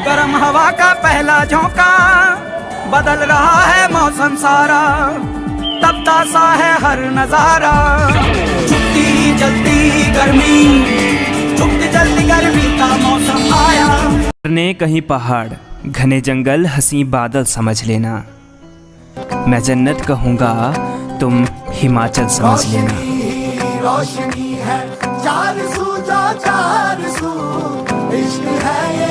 गर्म हवा का पहला झोंका, बदल रहा है मौसम सारा, तपता सा है हर नजारा। छुपती जल्दी गर्मी, छुपती जल्दी गर्मी का मौसम आया। ने कहीं पहाड़, घने जंगल, हंसी बादल समझ लेना। मैं जन्नत कहूँगा, तुम हिमाचल समझ लेना। रोशनी है चार सू, जो चार सू, इश्क है